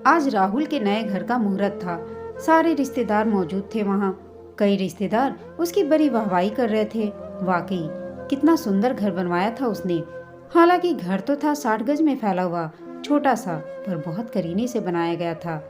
आज राहुल के नए घर का मुहूर्त था। सारे रिश्तेदार मौजूद थे वहाँ। कई रिश्तेदार उसकी बड़ी वाहवाही कर रहे थे। वाकई कितना सुंदर घर बनवाया था उसने। हालांकि घर तो था 60 गज में फैला हुआ, छोटा सा, पर बहुत करीने से बनाया गया था।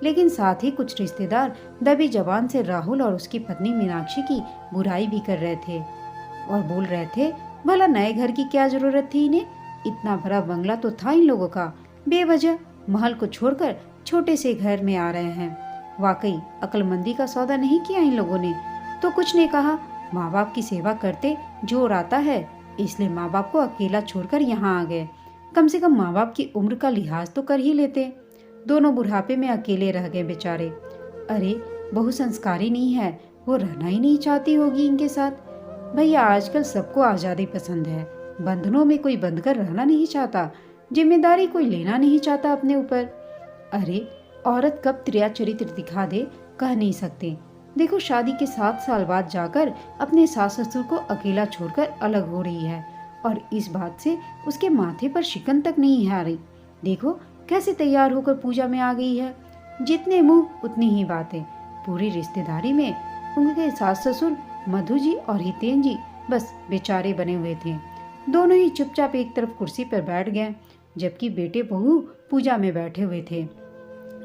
लेकिन साथ ही कुछ रिश्तेदार दबी जबान से राहुल और उसकी पत्नी मीनाक्षी की बुराई भी कर रहे थे और बोल रहे थे, भला नए घर की क्या जरूरत थी इन्हें। इतना बड़ा बंगला तो था इन लोगों का, बेवजह महल को छोड़कर छोटे से घर में आ रहे हैं। वाकई अक्लमंदी का सौदा नहीं किया इन लोगों ने। तो कुछ ने कहा, माँ बाप की सेवा करते जोर आता है, इसलिए माँ बाप को अकेला छोड़कर यहाँ आ गए। कम से कम माँ बाप की उम्र का लिहाज तो कर ही लेते। दोनों बुढ़ापे में अकेले रह गए बेचारे। अरे बहु संस्कारी नहीं है, वो रहना ही नहीं चाहती होगी इनके साथ। भैया आजकल सबको आज़ादी पसंद है, बंधनों में कोई बंधकर रहना नहीं चाहता, जिम्मेदारी कोई लेना नहीं चाहता अपने ऊपर। अरे औरत कब त्रिया चरित्र दिखा दे कह नहीं सकते। देखो शादी के 7 साल बाद जाकर अपने सास ससुर को अकेला छोड़कर अलग हो रही है, और इस बात से उसके माथे पर शिकन तक नहीं है आ रही। देखो कैसे तैयार होकर पूजा में आ गई है। जितने मुंह उतनी ही बातें। पूरी रिश्तेदारी में उनके सास ससुर मधु जी और हितेन जी बस बेचारे बने हुए थे। दोनों ही चुपचाप एक तरफ कुर्सी पर बैठ गए, जबकि बेटे बहू पूजा में बैठे हुए थे।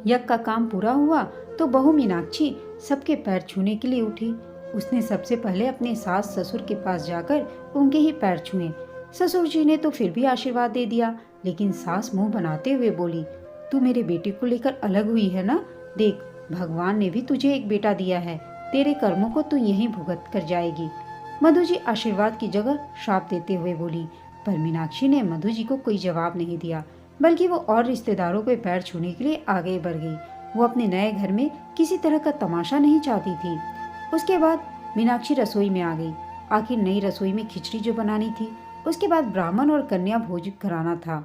यज्ञ का काम पूरा हुआ तो बहू मीनाक्षी सबके पैर छूने के लिए उठी। उसने सबसे पहले अपने सास ससुर के पास जाकर उनके ही पैर छुए। ससुर जी ने तो फिर भी आशीर्वाद दे दिया, लेकिन सास मुंह बनाते हुए बोली, तू मेरे बेटे को लेकर अलग हुई है ना? देख, भगवान ने भी तुझे एक बेटा दिया है, तेरे कर्मों को तू यहीं भुगत कर जाएगी। मधु जी आशीर्वाद की जगह श्राप देते हुए बोली, पर मीनाक्षी ने मधु जी को कोई जवाब नहीं दिया, बल्कि वो और रिश्तेदारों के पैर छूने के लिए आगे बढ़ गई। वो अपने नए घर में किसी तरह का तमाशा नहीं चाहती थी। उसके बाद मीनाक्षी रसोई में आ गई। आखिर नई रसोई में खिचड़ी जो बनानी थी, उसके बाद ब्राह्मण और कन्या भोज कराना था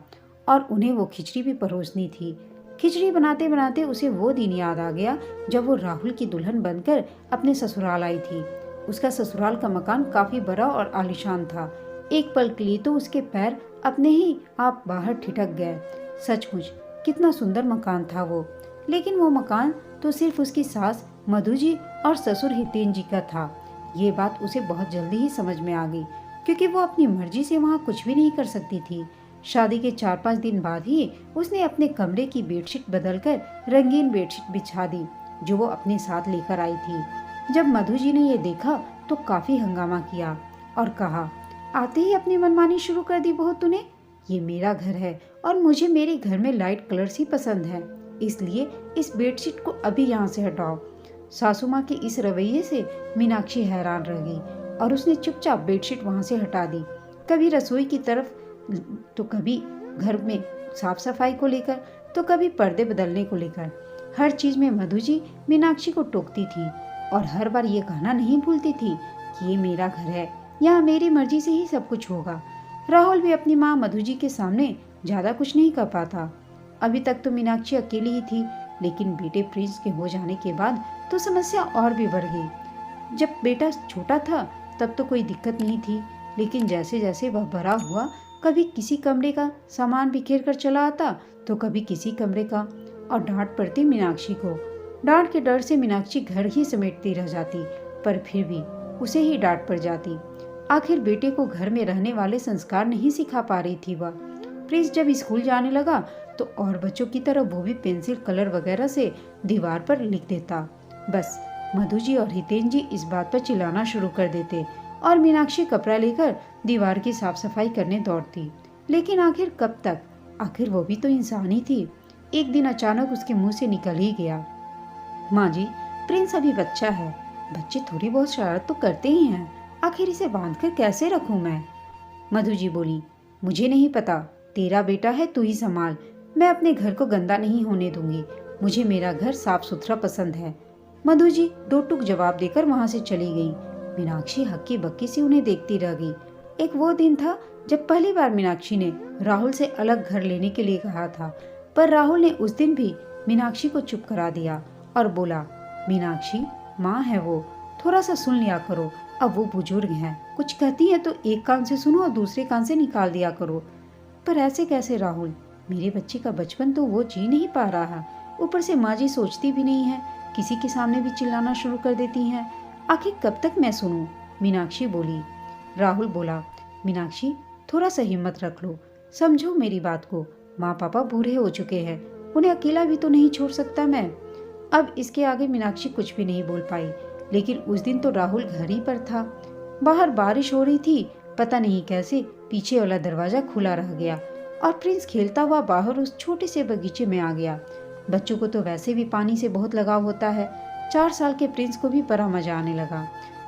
और उन्हें वो खिचड़ी भी परोसनी थी। खिचड़ी बनाते बनाते उसे वो दिन याद आ गया जब वो राहुल की दुल्हन बनकर अपने ससुराल आई थी। उसका ससुराल का मकान काफी बड़ा और आलीशान था। एक पल के लिए तो उसके पैर अपने ही आप बाहर ठिठक गए। सचमुच कितना सुंदर मकान था वो। लेकिन वो मकान तो सिर्फ उसकी सास मधु जी और ससुर हितेन जी का था। ये बात उसे बहुत जल्दी ही समझ में आ गई, क्योंकि वो अपनी मर्जी से वहाँ कुछ भी नहीं कर सकती थी। शादी के 4-5 दिन बाद ही उसने अपने कमरे की बेडशीट बदलकर रंगीन बेडशीट बिछा दी, जो वो अपने साथ लेकर आई थी। जब मधु जी ने ये देखा तो काफी हंगामा किया और कहा, आते ही अपनी मनमानी शुरू कर दी बहू तूने। ये मेरा घर है और मुझे मेरे घर में लाइट कलर्स ही पसंद है, इसलिए इस बेडशीट को अभी यहाँ से हटाओ। सासू माँ के इस रवैये से मीनाक्षी हैरान रह गई और उसने चुपचाप बेडशीट वहाँ से हटा दी। कभी रसोई की तरफ तो कभी घर में साफ सफाई को लेकर, तो कभी पर्दे बदलने को लेकर। हर चीज में मधु जी मीनाक्षी को टोकती थी और हर बार ये कहना नहीं भूलती थी कि ये मेरा घर है, यहाँ मेरी मर्जी से ही सब कुछ होगा। राहुल भी अपनी माँ मधु जी के सामने ज्यादा कुछ नहीं कर पाता। अभी तक तो मीनाक्षी अकेली ही थी, लेकिन बेटे प्रिंस के हो जाने के बाद तो समस्या और भी बढ़ गई। जब बेटा छोटा था तब तो कोई दिक्कत नहीं थी, लेकिन जैसे जैसे वह बड़ा हुआ, कभी किसी कमरे का सामान बिखेर कर चला आता तो कभी किसी कमरे का, और डांट पड़ती मीनाक्षी को। डांट के डर से मीनाक्षी घर ही समेटती रह जाती, पर फिर भी उसे ही डांट पड़ जाती। आखिर बेटे को घर में रहने वाले संस्कार नहीं सिखा पा रही थी वह। प्रिंस जब स्कूल जाने लगा तो और बच्चों की तरह वो भी पेंसिल कलर वगैरह से दीवार पर लिख देता। बस मधु जी और हितेन जी इस बात पर चिल्लाना शुरू कर देते और मीनाक्षी कपड़ा लेकर दीवार की साफ सफाई करने दौड़ती। लेकिन आखिर कब तक? आखिर वो भी तो इंसान ही थी। एक दिन अचानक उसके मुंह से निकल ही गया, माँ जी, प्रिंस अभी बच्चा है। बच्चे थोड़ी बहुत शरारत तो करते ही हैं, आखिर इसे बांधकर कैसे रखूं मैं? मधु जी बोली, मुझे नहीं पता, तेरा बेटा है, तू ही संभाल। मैं अपने घर को गंदा नहीं होने दूंगी, मुझे मेरा घर साफ सुथरा पसंद है। मधु जी दो टूक जवाब देकर वहां से चली गई। मीनाक्षी हक्की बक्की से उन्हें देखती रह गई। एक वो दिन था जब पहली बार मीनाक्षी ने राहुल से अलग घर लेने के लिए कहा था, पर राहुल ने उस दिन भी मीनाक्षी को चुप करा दिया और बोला, मीनाक्षी माँ है वो, थोड़ा सा सुन लिया करो, अब वो बुजुर्ग हैं, कुछ कहती है तो एक कान से सुनो और दूसरे कान से निकाल दिया करो। पर ऐसे कैसे राहुल, मेरे बच्चे का बचपन तो वो जी नहीं पा रहा, ऊपर से माँ जी सोचती भी नहीं है, किसी के सामने भी चिल्लाना शुरू कर देती हैं। आखिर कब तक मैं सुनूं? मीनाक्षी बोली। राहुल बोला, मीनाक्षी थोड़ा सा हिम्मत रख लो, समझो मेरी बात को। माँ पापा बूढ़े हो चुके हैं, उन्हें अकेला भी तो नहीं छोड़ सकता मैं। अब इसके आगे मीनाक्षी कुछ भी नहीं बोल पाई। लेकिन उस दिन तो राहुल घर ही पर था। बाहर बारिश हो रही थी, पता नहीं कैसे पीछे वाला दरवाजा खुला रह गया और प्रिंस खेलता हुआ बाहर उस छोटे से बगीचे में आ गया। बच्चों को तो वैसे भी पानी से बहुत लगाव होता है। 4 साल के प्रिंस को भी बड़ा मजा आने लगा।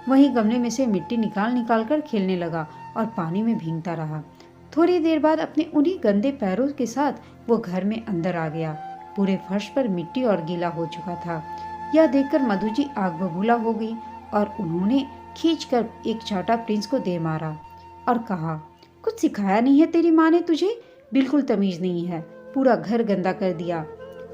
वहीं गमले में से मिट्टी निकाल निकाल कर खेलने लगा और पानी में भीगता रहा। थोड़ी देर बाद अपने उन्हीं गंदे पैरों के साथ वो घर में अंदर आ गया। पूरे फर्श पर मिट्टी और गीला हो चुका था। यह देखकर मधु जी आग बबूला हो गई और उन्होंने खींचकर एक चाटा प्रिंस को दे मारा और कहा, कुछ सिखाया नहीं है तेरी माँ ने तुझे? बिल्कुल तमीज नहीं है, पूरा घर गंदा कर दिया।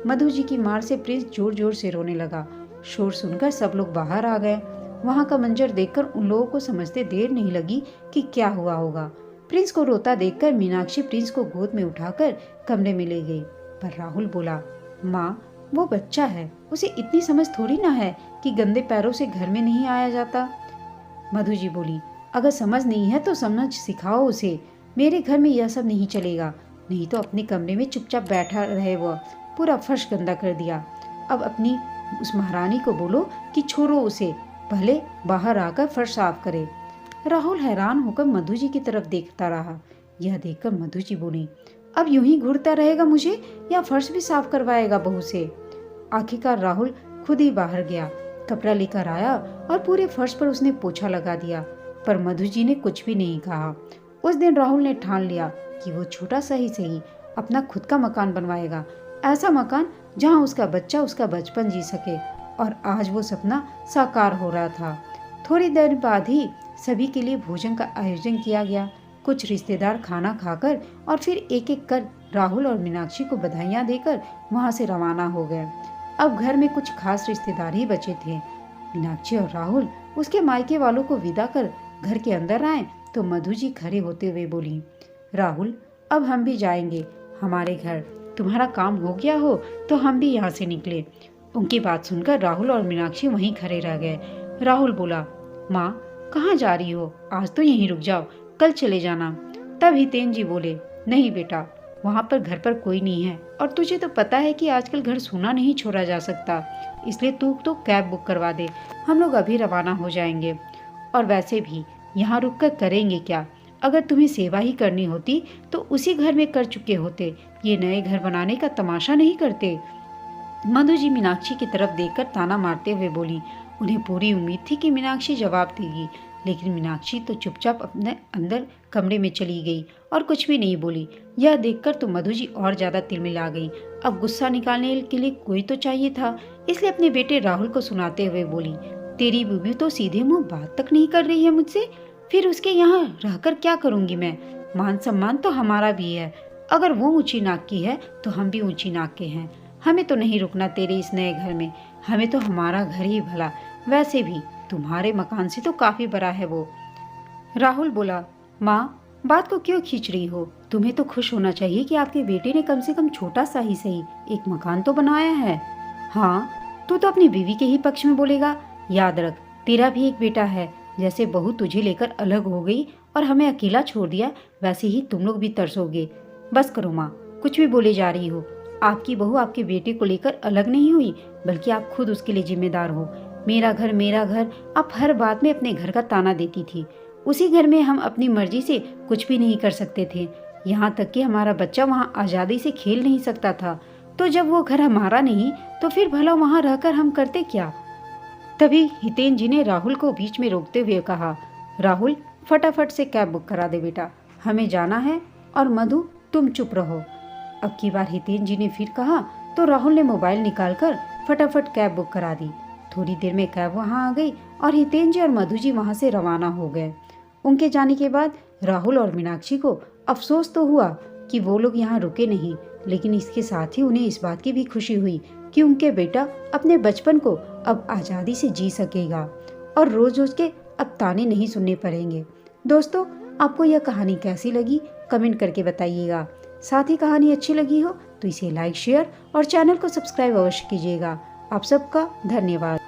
मधु जी की मार से प्रिंस जोर जोर से रोने लगा। शोर सुनकर सब लोग बाहर आ गए। वहां का मंजर देखकर उन लोगों को समझते देर नहीं लगी कि क्या हुआ होगा। प्रिंस को रोता देखकर मीनाक्षी प्रिंस को गोद में उठाकर कमरे में ले गई। पर राहुल बोला, माँ वो बच्चा है, उसे इतनी समझ थोड़ी ना है कि गंदे पैरों से घर में नहीं आया जाता। मधु जी बोली, अगर समझ नहीं है तो समझ सिखाओ उसे। मेरे घर में यह सब नहीं चलेगा, नहीं तो अपने कमरे में चुपचाप बैठा रहे। वो पूरा फर्श गंदा कर दिया। अब अपनी उस महारानी को बोलो कि छोड़ो उसे, पहले बाहर आकर फर्श साफ करे। राहुल हैरान होकर मधु जी की तरफ देखता रहा। यह देखकर मधु जी बोली, अब यूं ही घूरता रहेगा मुझे या फर्श भी साफ करवाएगा बहू से? आखिरकार राहुल खुद ही बाहर गया, कपड़ा लेकर आया और पूरे फर्श पर उसने पोछा लगा दिया। पर मधु जी ने कुछ भी नहीं कहा। उस दिन राहुल ने ठान लिया कि वो छोटा सा ही सही अपना खुद का मकान बनवाएगा, ऐसा मकान जहां उसका बच्चा उसका बचपन जी सके। और आज वो सपना साकार हो रहा था। थोड़ी देर बाद ही सभी के लिए भोजन का आयोजन किया गया। कुछ रिश्तेदार खाना खाकर और फिर एक एक कर राहुल और मीनाक्षी को बधाइयाँ देकर वहां से रवाना हो गए। अब घर में कुछ खास रिश्तेदार ही बचे थे। मीनाक्षी और राहुल उसके मायके वालों को विदा कर घर के अंदर आए तो मधु जी खड़े होते हुए बोली, राहुल अब हम भी जाएंगे हमारे घर, तुम्हारा काम हो गया हो तो हम भी यहाँ से निकले। उनकी बात सुनकर राहुल और मीनाक्षी वहीं खड़े रह गए। राहुल बोला, माँ कहाँ जा रही हो? आज तो यहीं रुक जाओ, कल चले जाना। तब हितेन जी बोले, नहीं बेटा, वहाँ पर घर पर कोई नहीं है और तुझे तो पता है कि आजकल घर सूना नहीं छोड़ा जा सकता, इसलिए तू तो कैब बुक करवा दे, हम लोग अभी रवाना हो जाएंगे। और वैसे भी यहाँ रुक कर करेंगे क्या? अगर तुम्हें सेवा ही करनी होती तो उसी घर में कर चुके होते, ये नए घर बनाने का तमाशा नहीं करते। मधु जी मीनाक्षी की तरफ देखकर ताना मारते हुए बोली। उन्हें पूरी उम्मीद थी कि मीनाक्षी जवाब देगी, लेकिन मीनाक्षी तो चुपचाप अपने अंदर कमरे में चली गई और कुछ भी नहीं बोली। यह देखकर तो मधु जी और ज्यादा तिलमिला गई। अब गुस्सा निकालने के लिए कोई तो चाहिए था, इसलिए अपने बेटे राहुल को सुनाते हुए बोली, तेरी बीवी तो सीधे मुंह बात तक नहीं कर रही है मुझसे, फिर उसके यहाँ रहकर क्या करूंगी मैं? मान सम्मान तो हमारा भी है, अगर वो ऊंची नाक की है तो हम भी ऊंची नाक के हैं। हमें तो नहीं रुकना तेरे इस नए घर में, हमें तो हमारा घर ही भला, वैसे भी तुम्हारे मकान से तो काफी बड़ा है वो। राहुल बोला, माँ बात को क्यों खींच रही हो? तुम्हें तो खुश होना चाहिए कि आपके बेटे ने कम से कम छोटा सा ही सही एक मकान तो बनाया है। हाँ, तू तो अपनी बीवी के ही पक्ष में बोलेगा। याद रख, तेरा भी एक बेटा है। जैसे बहू तुझे लेकर अलग हो गई और हमें अकेला छोड़ दिया, वैसे ही तुम लोग भी तरसोगे। बस करो माँ, कुछ भी बोले जा रही हो। आपकी बहू आपके बेटे को लेकर अलग नहीं हुई, बल्कि आप खुद उसके लिए जिम्मेदार हो। मेरा घर, आप हर बात में अपने घर का ताना देती थी। उसी घर में हम अपनी मर्जी से कुछ भी नहीं कर सकते थे, यहाँ तक कि हमारा बच्चा वहाँ आज़ादी से खेल नहीं सकता था। तो जब वो घर हमारा नहीं तो फिर भला वहाँ रहकर हम करते क्या? तभी हितेन जी ने राहुल को बीच में रोकते हुए कहा, राहुल फटाफट से कैब बुक करा दे बेटा, हमें जाना है। और मधु तुम चुप रहो। अब की बार हितेन जी ने फिर कहा तो राहुल ने मोबाइल निकालकर फटाफट कैब बुक करा दी। थोड़ी देर में कैब वहां आ गई और हितेन जी और मधु जी वहां से रवाना हो गए। उनके जाने के बाद राहुल और मीनाक्षी को अफसोस तो हुआ कि वो लोग यहाँ रुके नहीं, लेकिन इसके साथ ही उन्हें इस बात की भी खुशी हुई कि उनके बेटा अपने बचपन को अब आज़ादी से जी सकेगा और रोज रोज के अब ताने नहीं सुनने पड़ेंगे। दोस्तों, आपको यह कहानी कैसी लगी कमेंट करके बताइएगा। साथ ही कहानी अच्छी लगी हो तो इसे लाइक शेयर और चैनल को सब्सक्राइब अवश्य कीजिएगा। आप सबका धन्यवाद।